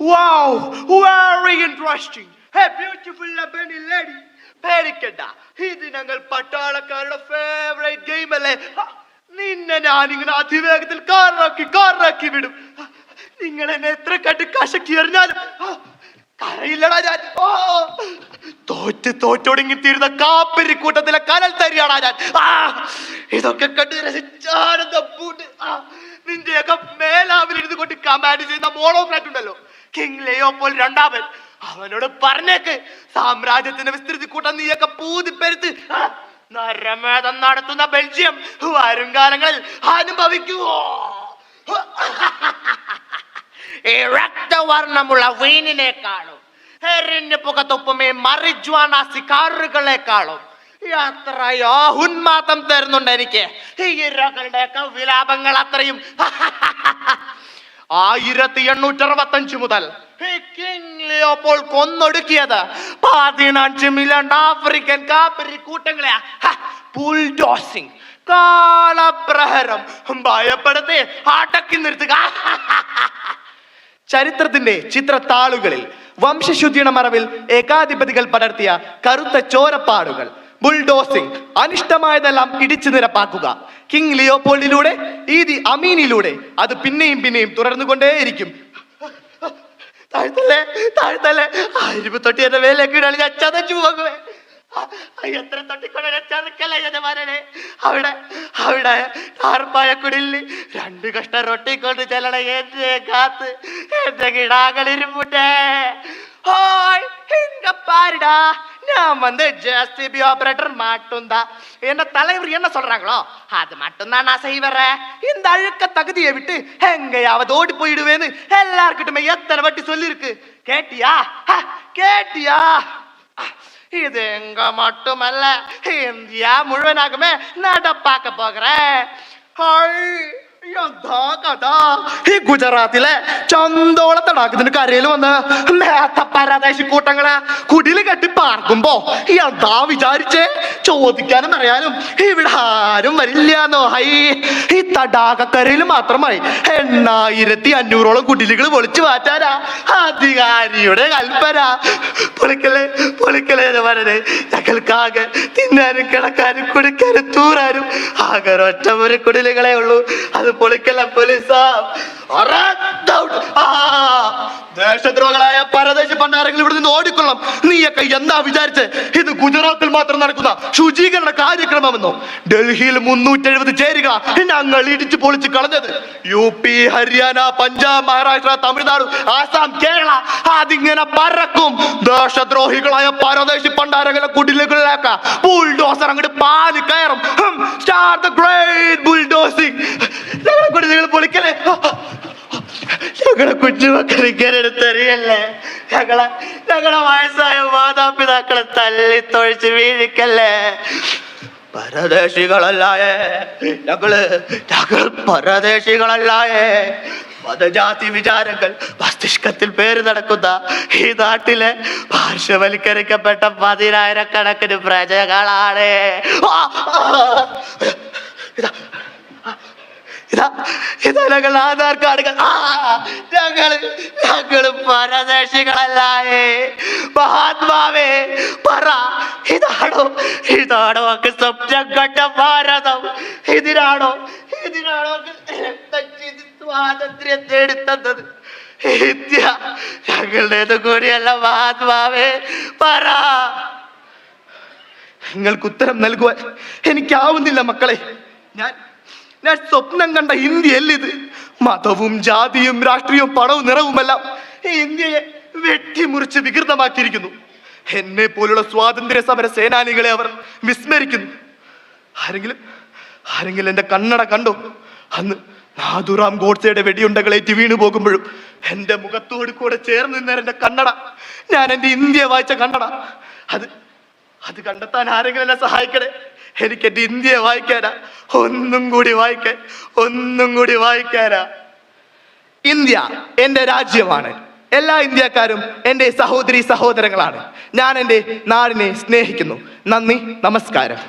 Wow, very interesting. Hey, beautiful Lebanese lady. പേടിക്കണ്ട, ഇത് ഞങ്ങൾ പട്ടാളക്കാരുടെ ഫേവറേറ്റ് ഗെയിം അല്ലേ. നിന്നെ ഞാനിങ്ങനെ അതിവേഗത്തിൽ കാറാക്കി വിടും. നിങ്ങൾ എന്നെ എത്ര കണ്ട് കശക്കി എറിഞ്ഞാലും കരയില്ലടാ ഞാൻ. തോറ്റൊടുങ്ങി തീരുന്ന കാപ്പിരി കൂട്ടത്തിലെ കനൽ തരിയാടാ ഞാൻ. ഇതൊക്കെ കണ്ട് രസിച്ചാനന്ദം പൂണ്ട് നിന്റെയൊക്കെ മേലാവിലിരുന്ന് കൊണ്ട് കമാൻഡ് ചെയ്യുന്ന മോണോക്രാറ്റ് ഉണ്ടല്ലോ, കിങ് ലിയോപോൾഡ് രണ്ടാമൻ, അവനോട് പറഞ്ഞേക്ക് സാമ്രാജ്യത്തിന്റെ വിസ്തൃതി കൂട്ടാൻ നീയൊക്കെ പൂതിപ്പെരുത്ത് നരമേധം നടത്തുന്ന ബെൽജിയം വരും കാലങ്ങളിൽ അനുഭവിക്കുവോ? ഈ രക്തവർണ്ണമുള്ള വീനിനേക്കാളും എരിഞ്ഞു പുകത്തൊപ്പുമേ മറിജ്വാന സിക്കാറുകളെക്കാളും എത്രയോ ഉന്മാദം തരുന്നുണ്ട് എനിക്ക് ഈ ഇരകളുടെയൊക്കെ വിലാപങ്ങൾ. അത്രയും 1865 മുതൽ കിങ് ലിയോപോൾഡ് കൊന്നൊടുക്കിയത് 15 മില്യൺ ആഫ്രിക്കൻ കാപ്പിരി കൂട്ടങ്ങളെ ബുൾഡോസിംഗ്, കാലപ്രഹരം ഭയപ്പെടുത്തി അടക്കി നിർത്തുക. ചരിത്രത്തിന്റെ ചിത്രത്താളുകളിൽ വംശശുദ്ധിയുടെ മറവിൽ ഏകാധിപതികൾ പടർത്തിയ കറുത്ത ചോരപ്പാടുകൾ, ബുൾഡോസിംഗ്, അനിഷ്ടമായതെല്ലാം ഇടിച്ചു നിരപ്പാക്കുക. കിങ് ലിയോപോൾഡിലൂടെ, ഈദി അമീനിലൂടെ അത് പിന്നെയും തുടർന്നുകൊണ്ടേയിരിക്കും. താഴ്ത്തല്ലേ 20 എന്റെ വേലേക്ക് ഇടാൻ ഞാൻ ചതച്ചു പോകുവേ. എത്ര തൊട്ടിക്കൊണ്ടല്ലേ യജമാനെ. അവിടെ ടാർപ്പായക്കുടില് 2 കഷ്ട റൊട്ടിക്കൊണ്ട് ചെല്ലണ എന്റെ കാത്ത് എന്റെ കിടാകളിരുമുട്ടേ. ஹாய் இங்க பாருடா, நான் வந்து ஜேசிபி ஆபரேட்டர் மாட்டும்தான். என்ன தலைவர் என்ன சொல்றாங்களோ அது மட்டும்தான் நான் செய்வறேன். இந்த அழுக்க தகுதியை விட்டு எங்கேயாவது ஓடி போயிடுவேன்னு எல்லார்கிட்டமே எத்தனை வாட்டி சொல்லிருக்கு. கேட்டியா? இது எங்க மட்டுமல்ல, இந்தியா முழுவனாகுமே നടപ്പാക്ക போகிறேன். ഈ ഗുജറാത്തിലെ ചന്തോള തടാകത്തിന് കരയിൽ വന്ന് പരദേശി കൂട്ടങ്ങളെ കുടില് കെട്ടി പാർക്കുമ്പോ എന്താ വിചാരിച്ചേ? ചോദിക്കാനും അറിയാനും ഇവിടെ ആരും വരില്ലാന്നോ? ഈ തടാകക്കരയിൽ മാത്രമായി 8500ഓളം കുടിലുകൾ പൊളിച്ചു മാറ്റാനാ അധികാരിയുടെ കൽപ്പന. പൊളിക്കലേ എന്ന് പറഞ്ഞത് ഞങ്ങൾക്കാകെ തിന്നാനും കിടക്കാനും കുടിക്കാനും തൂറാനും ആകെ ഒറ്റ ഒരു കുടിലുകളെ ഉള്ളൂ. അത് പൊളിക്കല പോലീസാ. ദേശദ്രോഹികളായ പരദേശി പണ്ടാരങ്ങൾ ഇവിടെ നിന്ന് ഓടിക്കൊള്ളാം. നീയൊക്കെ എന്താ വിചാരിച്ച് ഇത് ഗുജറാത്തിൽ മാത്രം നടക്കുന്ന ശുചീകരണ കാര്യക്രമമെന്നോ? ഡൽഹിയിൽ 370 ചേരിക ഞങ്ങൾ ഇടിച്ചു പൊളിച്ച് കളഞ്ഞത്. UP, ഹരിയാന, പഞ്ചാബ്, മഹാരാഷ്ട്ര, തമിഴ്നാട്, ആസാം, കേരള അതിങ്ങനെ പറക്കും. ദേശദ്രോഹികളായ പരദേശി പണ്ടാരങ്ങളെ കുടിലുകളിലേക്ക് ബുൾഡോസർ അങ്ങോട്ട് പാല് കയറും. Start the great bulldozing. കുടിലുകൾ പൊളിക്കലേ. ഞങ്ങളെ കുഞ്ഞുമക്കൾ ഇങ്ങനെ എടുത്തറിയല്ലേ? ഞങ്ങളെ വയസ്സായ മാതാപിതാക്കളെ തല്ലി തൊഴിച്ച് വീഴിക്കല്ലേ? പരദേശികളല്ലായേ ഞങ്ങൾ പരദേശികളല്ലായേ. മതജാതി വിചാരങ്ങൾ മസ്തിഷ്കത്തിൽ പേര് നടക്കുന്ന ഈ നാട്ടിലെ പാർശ്വവൽക്കരിക്കപ്പെട്ട 10,000 പ്രജകളാണ്. ഇതാ ഞങ്ങൾ ആധാർ കാർഡുകൾ. ഞങ്ങൾ പരദേശികളല്ലായേ. മഹാത്മാവേ പറ, ഇതാണോ സ്വപ്നം കണ്ട ഭാരതം? ഇതിനാണോ സ്വാതന്ത്ര്യം നേടിത്തന്നത്? ഇന്ത്യ ഞങ്ങളുടേത് കൂടിയല്ല മഹാത്മാവേ, പറ. നിങ്ങൾക്ക് ഉത്തരം നൽകുവാൻ എനിക്കാവുന്നില്ല മക്കളെ. ഞാൻ സ്വപ്നം കണ്ട ഇന്ത്യയല്ലിത്. മതവും ജാതിയും രാഷ്ട്രീയവും പണവും നിറവുമെല്ലാം ഇന്ത്യയെ വെട്ടിമുറിച്ച് വികൃതമാക്കിയിരിക്കുന്നു. എന്നെ പോലുള്ള സ്വാതന്ത്ര്യ സമര സേനാനികളെ അവർ വിസ്മരിക്കുന്നു. ആരെങ്കിലും എന്റെ കണ്ണട കണ്ടോ? അന്ന് നാഥുറാം ഗോഡ്സെയുടെ വെടിയുണ്ടകളേറ്റ് വീണു പോകുമ്പോഴും എന്റെ മുഖത്തോട് കൂടെ ചേർന്ന് നിന്ന എന്റെ കണ്ണട, ഞാൻ എന്റെ ഇന്ത്യ വായിച്ച കണ്ണട, അത് കണ്ടെത്താൻ ആരെങ്കിലും എന്നെ സഹായിക്കണേ. എനിക്ക് എന്റെ ഇന്ത്യയെ വായിക്കാനാ, ഒന്നും കൂടി വായിക്കാനാ. ഇന്ത്യ എന്റെ രാജ്യമാണ്. എല്ലാ ഇന്ത്യക്കാരും എന്റെ സഹോദരങ്ങളാണ്. ഞാൻ എന്റെ നാടിനെ സ്നേഹിക്കുന്നു. നന്ദി, നമസ്കാരം.